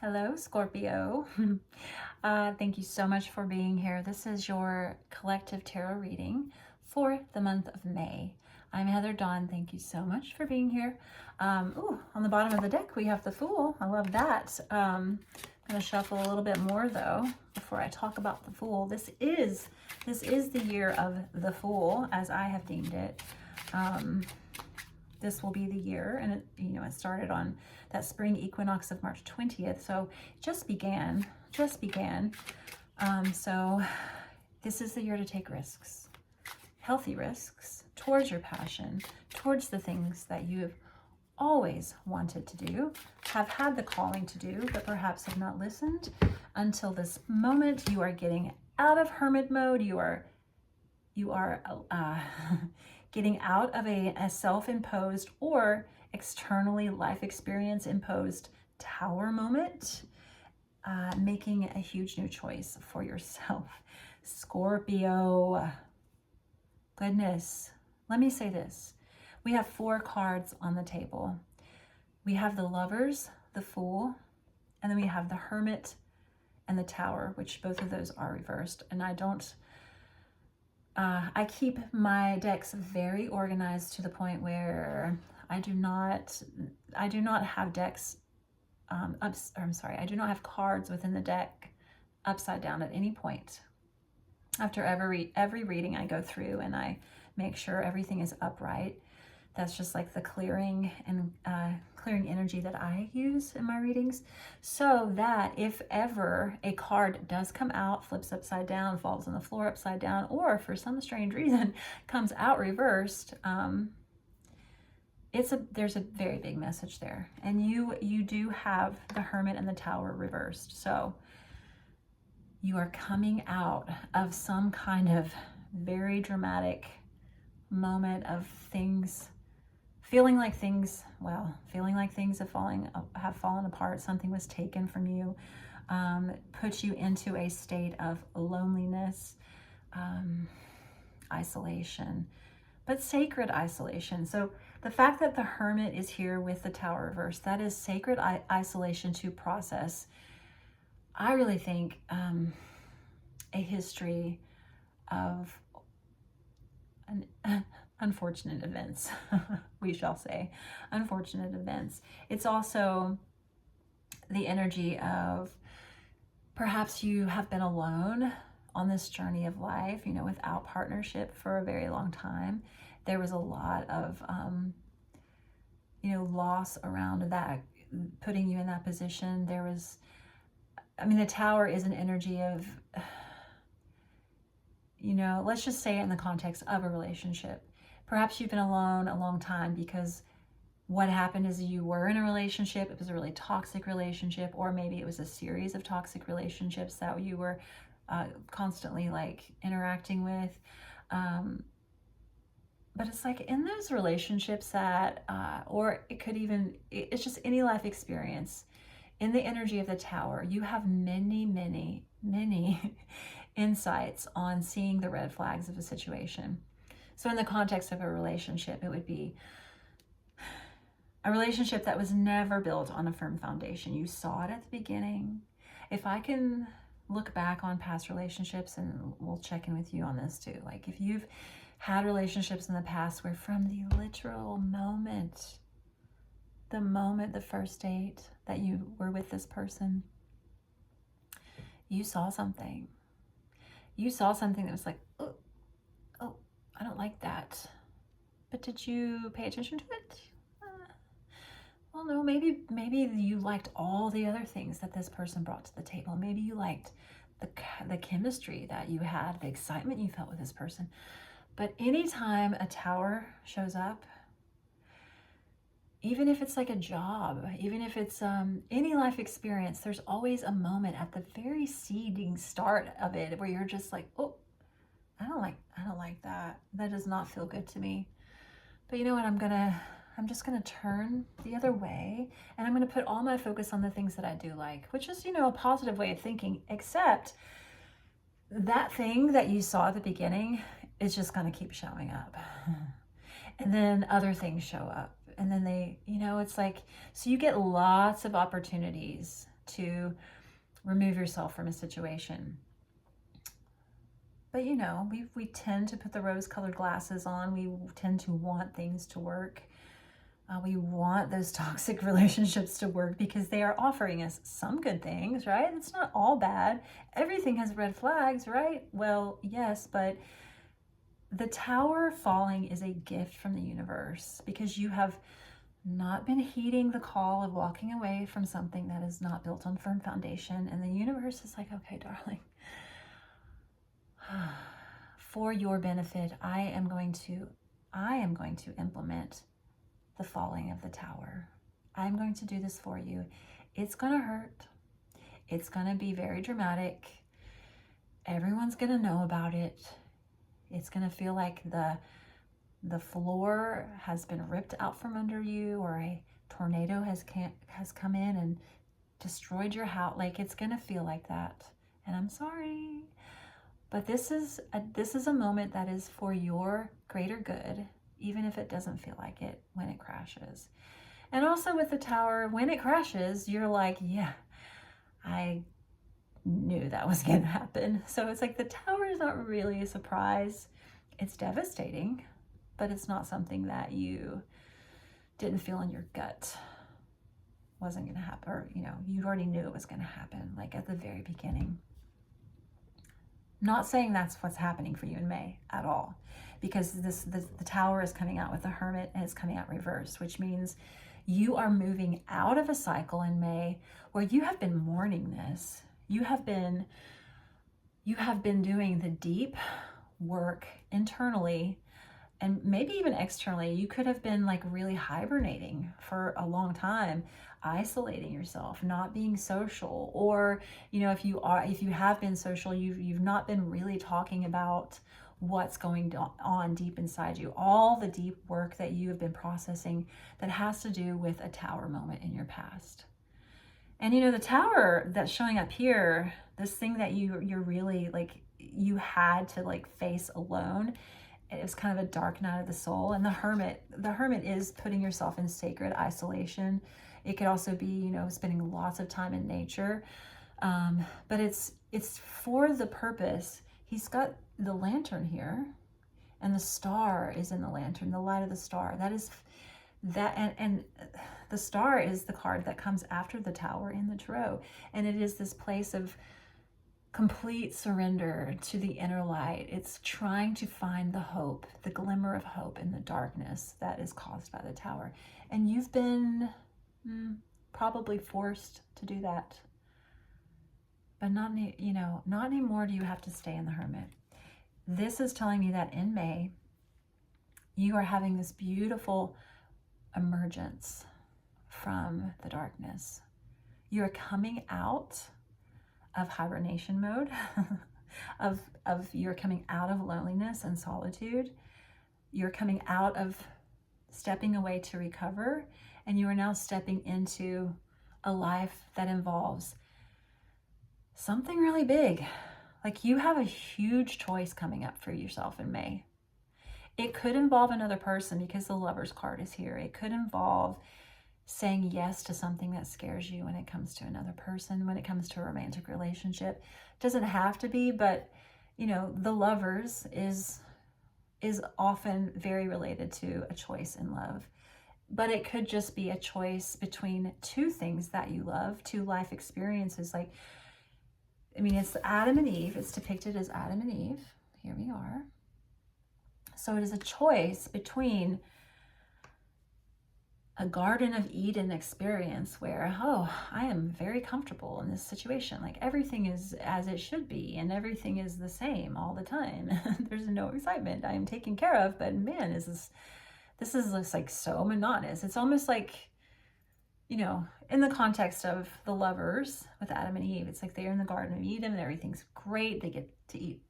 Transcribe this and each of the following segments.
Hello, Scorpio. Thank you so much for being here. This is your collective tarot reading for the month of May. I'm Heather Dawn. Thank you so much for being here. On the bottom of the deck, we have the Fool. I love that. I'm going to shuffle a little bit more, though, before I talk about the Fool. This is the year of the Fool, as I have deemed it. This will be the year, and it started on that spring equinox of March 20th, so it just began. So this is the year to take risks, healthy risks, towards your passion, towards the things that you have always wanted to do, have had the calling to do, but perhaps have not listened until this moment. You are getting out of hermit mode. You are getting out of a self-imposed or externally life experience imposed tower moment, making a huge new choice for yourself. Scorpio, goodness, let me say this. We have 4 cards on the table. We have the Lovers, the Fool, and then we have the Hermit and the Tower, which both of those are reversed. And I keep my decks very organized to the point where I do not have decks I do not have cards within the deck upside down at any point. After every reading, I go through and I make sure everything is upright. That's just like the clearing and clearing energy that I use in my readings, so that if ever a card does come out, flips upside down, falls on the floor upside down, or for some strange reason comes out reversed, there's a very big message there. And you do have the Hermit and the Tower reversed, so you are coming out of some kind of very dramatic moment of things, feeling like things have fallen apart. Something was taken from you, put you into a state of loneliness, isolation, but sacred isolation. So the fact that the Hermit is here with the Tower reversed, that is sacred isolation to process. I really think a history of unfortunate events, we shall say, unfortunate events. It's also the energy of perhaps you have been alone on this journey of life, without partnership for a very long time. There was a lot of, loss around that, putting you in that position. The Tower is an energy of, let's just say it in the context of a relationship. Perhaps you've been alone a long time because what happened is you were in a relationship, it was a really toxic relationship, or maybe it was a series of toxic relationships that you were constantly interacting with. But it's like in those relationships that, or it's just any life experience, in the energy of the Tower, you have many, many, many insights on seeing the red flags of a situation. So in the context of a relationship, it would be a relationship that was never built on a firm foundation. You saw it at the beginning. If I can look back on past relationships, and we'll check in with you on this too, if you've had relationships in the past where from the literal moment, the first date that you were with this person, you saw something. You saw something that was like, oh, I don't like that. But did you pay attention to it? Well, no, maybe you liked all the other things that this person brought to the table. Maybe you liked the chemistry that you had, the excitement you felt with this person. But anytime a Tower shows up, even if it's like a job, even if it's any life experience, there's always a moment at the very seeding start of it where you're just like, oh, I don't like that. That does not feel good to me. But you know what? I'm just gonna turn the other way, and I'm gonna put all my focus on the things that I do like, which is, a positive way of thinking, except that thing that you saw at the beginning is just gonna keep showing up. And then other things show up, and then it's like, so you get lots of opportunities to remove yourself from a situation. But we tend to put the rose-colored glasses on. We tend to want things to work. We want those toxic relationships to work because they are offering us some good things, right? It's not all bad. Everything has red flags, right? Well, yes, but the tower falling is a gift from the universe because you have not been heeding the call of walking away from something that is not built on firm foundation. And the universe is like, okay, darling, for your benefit, I am going to implement the falling of the tower. I'm going to do this for you. It's going to hurt. It's going to be very dramatic. Everyone's going to know about it. It's going to feel like the floor has been ripped out from under you, or a tornado has come in and destroyed your house. Like, it's going to feel like that. And I'm sorry. But this is a moment that is for your greater good, even if it doesn't feel like it when it crashes. And also with the tower, when it crashes, you're like, yeah, I knew that was going to happen. So it's like the tower is not really a surprise. It's devastating, but it's not something that you didn't feel in your gut wasn't going to happen, or you already knew it was going to happen, like at the very beginning. Not saying that's what's happening for you in May at all, because the tower is coming out with the Hermit and it's coming out reversed, which means you are moving out of a cycle in May where you have been mourning this. You have been doing the deep work internally and maybe even externally. You could have been like really hibernating for a long time, isolating yourself, not being social, or if you have been social, you've not been really talking about what's going on deep inside you, all the deep work that you have been processing that has to do with a tower moment in your past. And the tower that's showing up here, this thing that you're really like, you had to like face alone. It was kind of a dark night of the soul. And the hermit is putting yourself in sacred isolation. It could also be, spending lots of time in nature. But it's for the purpose. He's got the lantern here, and the star is in the lantern, the light of the star. And the star is the card that comes after the tower in the tarot. And it is this place of complete surrender to the inner light. It's trying to find the hope, the glimmer of hope in the darkness that is caused by the tower. And you've been probably forced to do that. But not anymore do you have to stay in the hermit. This is telling me that in May, you are having this beautiful emergence from the darkness. You are coming out of hibernation mode, you're coming out of loneliness and solitude. You're coming out of stepping away to recover, and you are now stepping into a life that involves something really big. Like, you have a huge choice coming up for yourself in May. It could involve another person because the Lover's card is here. It could involve saying yes to something that scares you when it comes to another person, when it comes to a romantic relationship. It doesn't have to be, but the Lovers is often very related to a choice in love. But it could just be a choice between two things that you love, two life experiences. Like, it's Adam and Eve. It's depicted as Adam and Eve. Here we are. So it is a choice between a Garden of Eden experience where, I am very comfortable in this situation. Like, everything is as it should be and everything is the same all the time. There's no excitement. I am taken care of, but man, this is just like so monotonous. It's almost like, in the context of the Lovers with Adam and Eve, it's like they're in the Garden of Eden and everything's great. They get to eat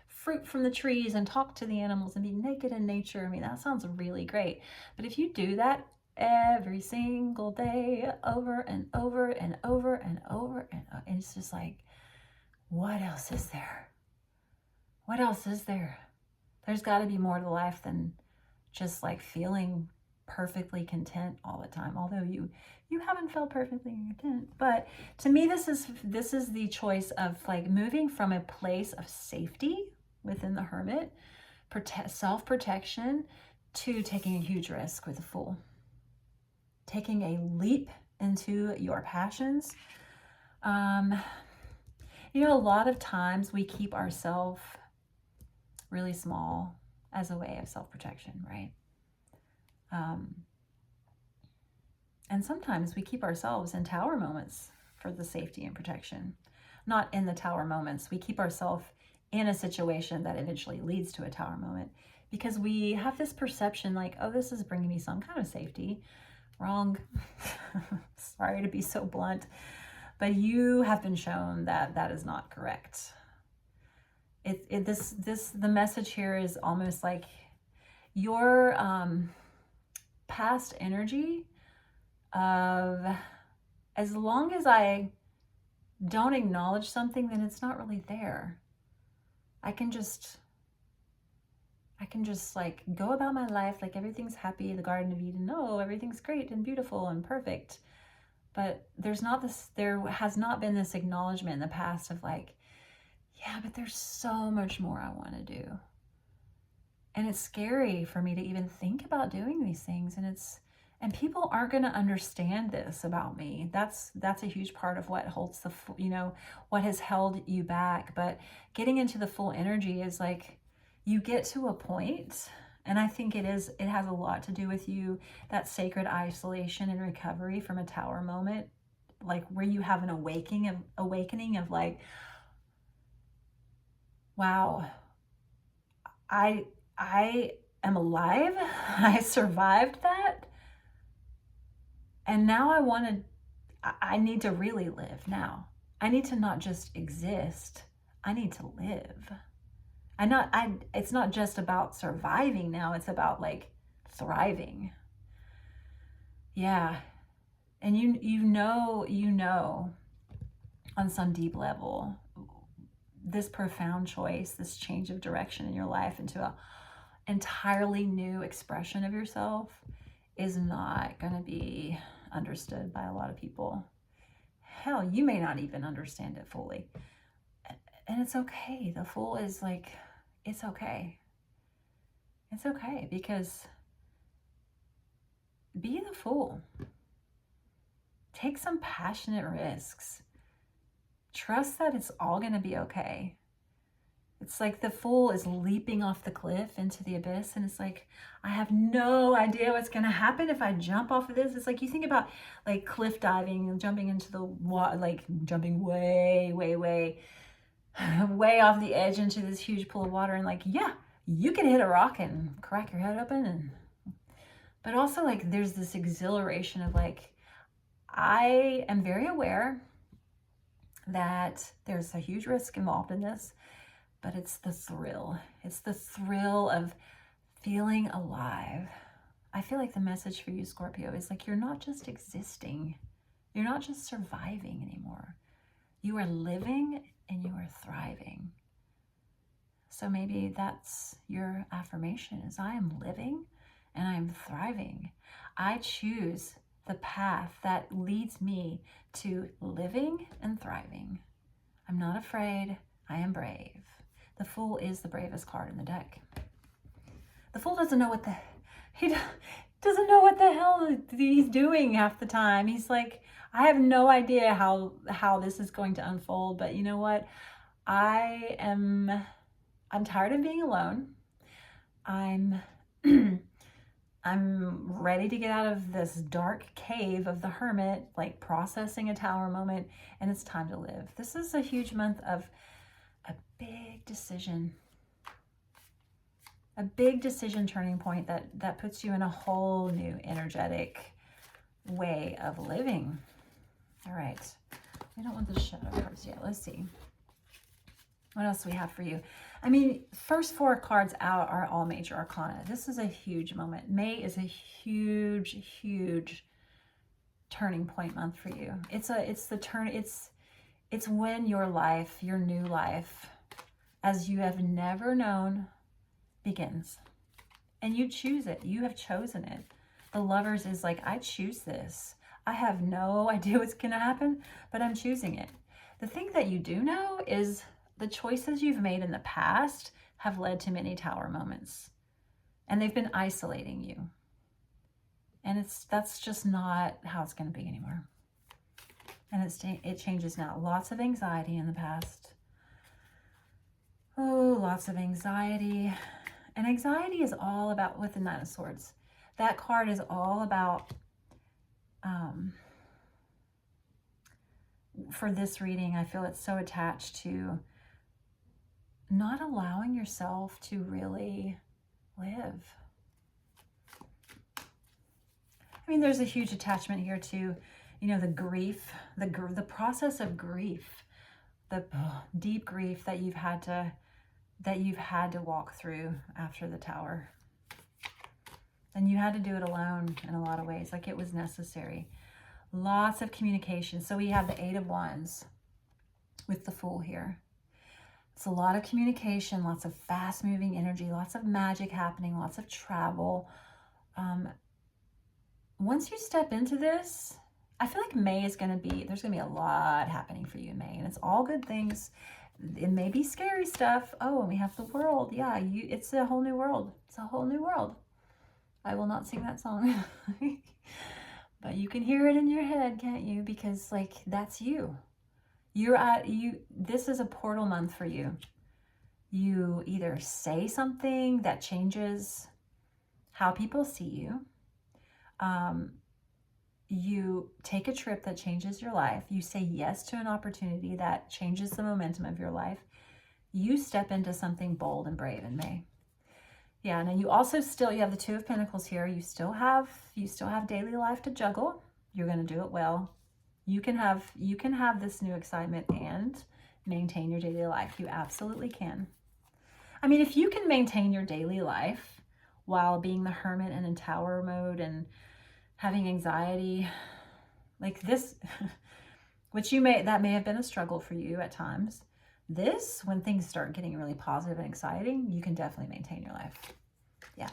fruit from the trees and talk to the animals and be naked in nature. That sounds really great. But if you do that every single day, over and over and over and over and it's just like, what else is there? What else is there? There's got to be more to life than just like feeling perfectly content all the time. Although you You haven't felt perfectly content. But to me, this is the choice of like moving from a place of safety within the hermit, self-protection, to taking a huge risk with the Fool. Taking a leap into your passions. You know, a lot of times we keep ourselves really small as a way of self-protection, right? And sometimes we keep ourselves in tower moments for the safety and protection. Not in the tower moments. We keep ourselves in a situation that eventually leads to a tower moment because we have this perception like, oh, this is bringing me some kind of safety. Wrong. Sorry to be so blunt, but you have been shown that that is not correct. The message here is almost like your past energy of, as long as I don't acknowledge something, then it's not really there. I can just like go about my life like everything's happy, the Garden of Eden. No, everything's great and beautiful and perfect. But there has not been this acknowledgement in the past of like, yeah, but there's so much more I want to do. And it's scary for me to even think about doing these things. And people aren't going to understand this about me. That's a huge part of what holds what has held you back. But getting into the full energy is like, you get to a point, and I think it has a lot to do with you, that sacred isolation and recovery from a tower moment, like where you have an awakening of like, wow, I am alive. I survived that. And now I need to really live now. I need to not just exist. I need to live. It's not just about surviving now. It's about like thriving. Yeah. And you know, on some deep level, this profound choice, this change of direction in your life into a entirely new expression of yourself is not going to be understood by a lot of people. Hell, you may not even understand it fully. And it's okay. The Fool is like, it's okay. It's okay, because be the Fool. Take some passionate risks. Trust that it's all going to be okay. It's like the Fool is leaping off the cliff into the abyss, and it's like, I have no idea what's going to happen if I jump off of this. It's like you think about like cliff diving and jumping into the water, like jumping way, way, way, way off the edge into this huge pool of water, and like, yeah, you can hit a rock and crack your head open, but also like there's this exhilaration of like, I am very aware that there's a huge risk involved in this. But it's the thrill. It's the thrill of feeling alive. I feel like the message for you, Scorpio, is like, you're not just existing. You're not just surviving anymore. You are living and you are thriving. So maybe that's your affirmation, is I am living and I am thriving. I choose the path that leads me to living and thriving. I'm not afraid. I am brave. The Fool is the bravest card in the deck. The Fool doesn't know what the hell he's doing half the time. He's like, I have no idea how this is going to unfold, but you know what? I'm tired of being alone. I'm ready to get out of this dark cave of the hermit, like processing a tower moment, and it's time to live. This is a huge month of a big decision turning point that puts you in a whole new energetic way of living. All right, we don't want the shadow cards yet. Let's see what else we have for you. I mean, first 4 cards out are all major arcana. This is a huge moment. May is a huge turning point month for you. It's when your life, your new life, as you have never known, begins. And you choose it. You have chosen it. The Lovers is like, I choose this. I have no idea what's going to happen, but I'm choosing it. The thing that you do know is the choices you've made in the past have led to many tower moments, and they've been isolating you. And that's just not how it's going to be anymore. And it changes now. Lots of anxiety in the past. Oh, lots of anxiety. And anxiety is all about, with the Nine of Swords, that card is all about, for this reading, I feel it's so attached to not allowing yourself to really live. I mean, there's a huge attachment here to, you know, the grief, the process of grief, the deep grief that you've had to walk through after the Tower. And you had to do it alone in a lot of ways, like it was necessary. Lots of communication. So we have the Eight of Wands with the Fool here. It's a lot of communication, lots of fast moving energy, lots of magic happening, lots of travel. Once you step into this, I feel like May is going to be, there's going to be a lot happening for you in May, and it's all good things. It may be scary stuff. Oh, and we have the world. Yeah, it's a whole new world. It's a whole new world. I will not sing that song. But you can hear it in your head, can't you? Because like, that's you. This is a portal month for you. You either say something that changes how people see you. You take a trip that changes your life. You say yes to an opportunity that changes the momentum of your life. You step into something bold and brave in May. Yeah, and then you also you have the Two of Pentacles here. You still have daily life to juggle. You're going to do it well. You can have this new excitement and maintain your daily life. You absolutely can. I mean, if you can maintain your daily life while being the Hermit and in Tower mode and having anxiety like this, that may have been a struggle for you at times. This, when things start getting really positive and exciting, you can definitely maintain your life. Yeah.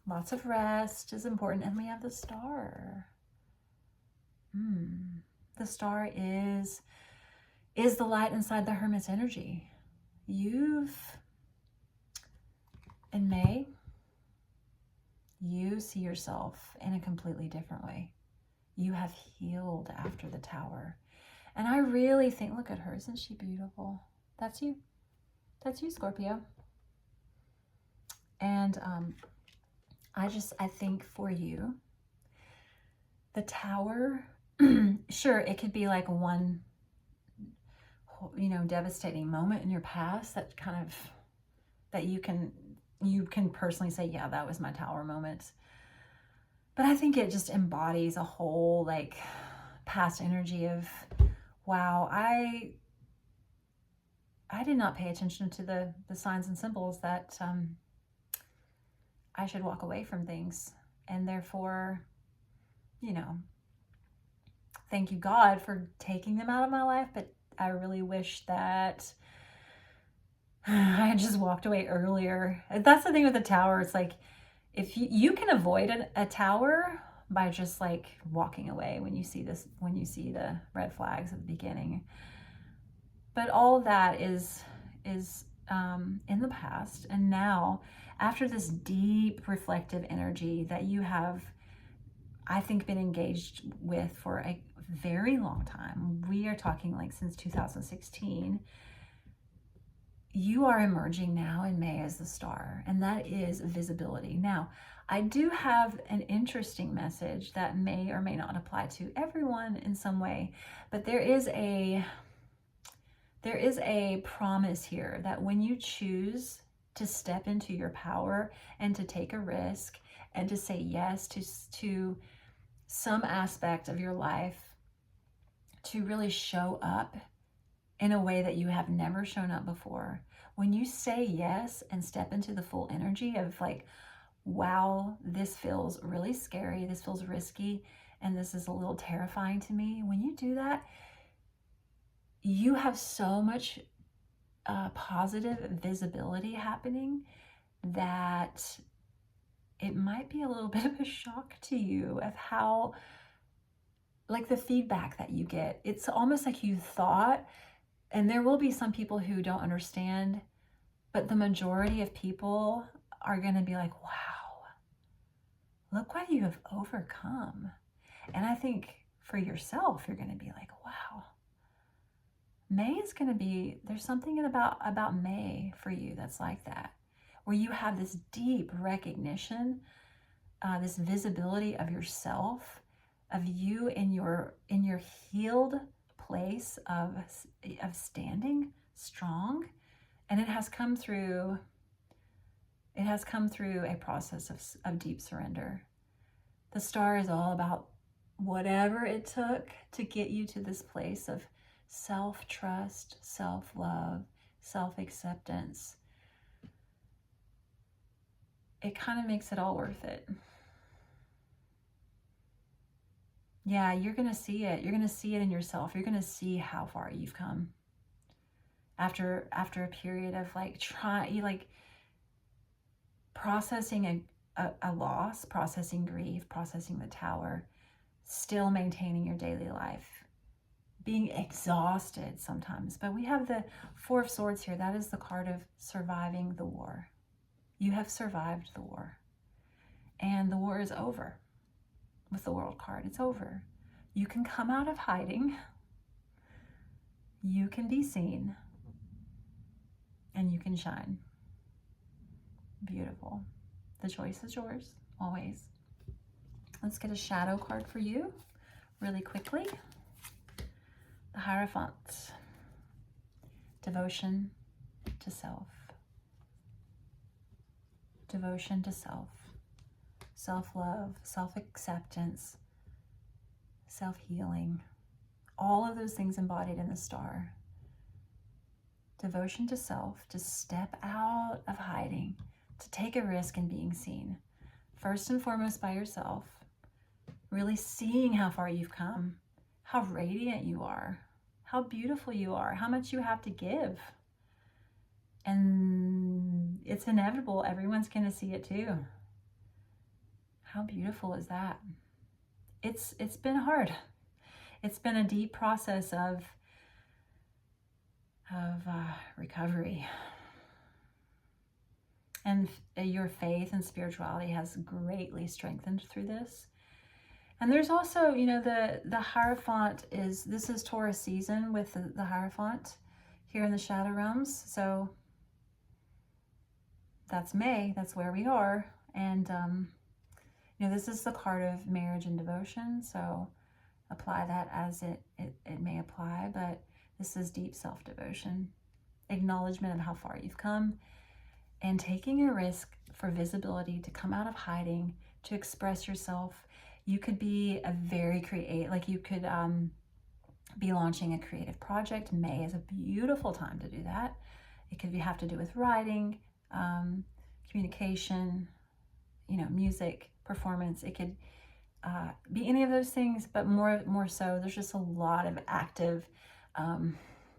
Lots of rest is important. And we have the Star. The Star is the light inside the Hermit's energy. In May, you see yourself in a completely different way. You have healed after the Tower. And I really think, look at her, isn't she beautiful? That's you. That's you, Scorpio. And I think for you, the Tower, sure, it could be like one, devastating moment in your past that you can personally say, yeah, that was my Tower moment. But I think it just embodies a whole like past energy of, wow, I did not pay attention to the signs and symbols that I should walk away from things. And therefore, thank you, God, for taking them out of my life. But I really wish that I had just walked away earlier. That's the thing with the Tower. It's like, if you can avoid a Tower by just like walking away when you see the red flags at the beginning. But all of that is in the past. And now, after this deep reflective energy that you have, I think, been engaged with for a very long time, we are talking like since 2016, you are emerging now in May as the Star, and that is visibility. Now, I do have an interesting message that may or may not apply to everyone in some way, but there is a promise here that when you choose to step into your power and to take a risk and to say yes to some aspect of your life, to really show up in a way that you have never shown up before. When you say yes and step into the full energy of like, wow, this feels really scary, this feels risky, and this is a little terrifying to me. When you do that, you have so much positive visibility happening that it might be a little bit of a shock to you of how like the feedback that you get. It's almost like you thought, and there will be some people who don't understand, but the majority of people are going to be like, wow, look what you have overcome. And I think for yourself, you're going to be like, wow, May is going to be, there's something about May for you that's like that, where you have this deep recognition, this visibility of yourself, of you in your healed place of standing strong. And it has come through a process of deep surrender. The star is all about whatever it took to get you to this place of self-trust, self-love, self-acceptance. It kind of makes it all worth it. Yeah, you're going to see it. You're going to see it in yourself. You're going to see how far you've come. After a period of processing a loss, processing grief, processing the tower, still maintaining your daily life, being exhausted sometimes. But we have the Four of Swords here. That is the card of surviving the war. You have survived the war. And the war is over. With the World card, it's over. You can come out of hiding. You can be seen. And you can shine. Beautiful. The choice is yours, always. Let's get a shadow card for you really quickly. The Hierophant. Devotion to self. Devotion to self. Self-love, self-acceptance, self-healing. All of those things embodied in the star. Devotion to self, to step out of hiding, to take a risk in being seen. First and foremost by yourself. Really seeing how far you've come, how radiant you are, how beautiful you are, how much you have to give. And it's inevitable. Everyone's going to see it too. How beautiful is that? It's been hard. It's been a deep process of recovery. And your faith and spirituality has greatly strengthened through this. And there's also, the Hierophant this is Taurus season with the Hierophant here in the Shadow Realms. So that's May, that's where we are. And, this is the card of marriage and devotion. So apply that as it may apply, but this is deep self-devotion, acknowledgement of how far you've come, and taking a risk for visibility, to come out of hiding, to express yourself. You could be a very you could be launching a creative project. May is a beautiful time to do that. It could have to do with writing, communication, music, performance. It could be any of those things, but more so, there's just a lot of active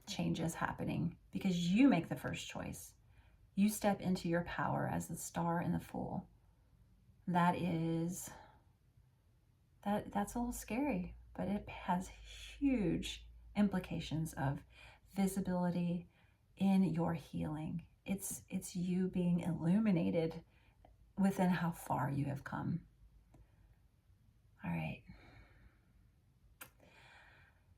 changes happening because you make the first choice. You step into your power as the Star and the Fool. That's a little scary, but it has huge implications of visibility in your healing. It's you being illuminated within how far you have come. All right.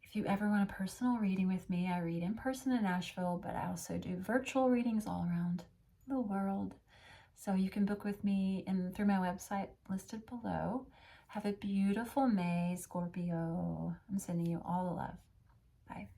If you ever want a personal reading with me, I read in person in Nashville, but I also do virtual readings all around the world. So you can book with me through my website listed below. Have a beautiful May, Scorpio. I'm sending you all the love. Bye.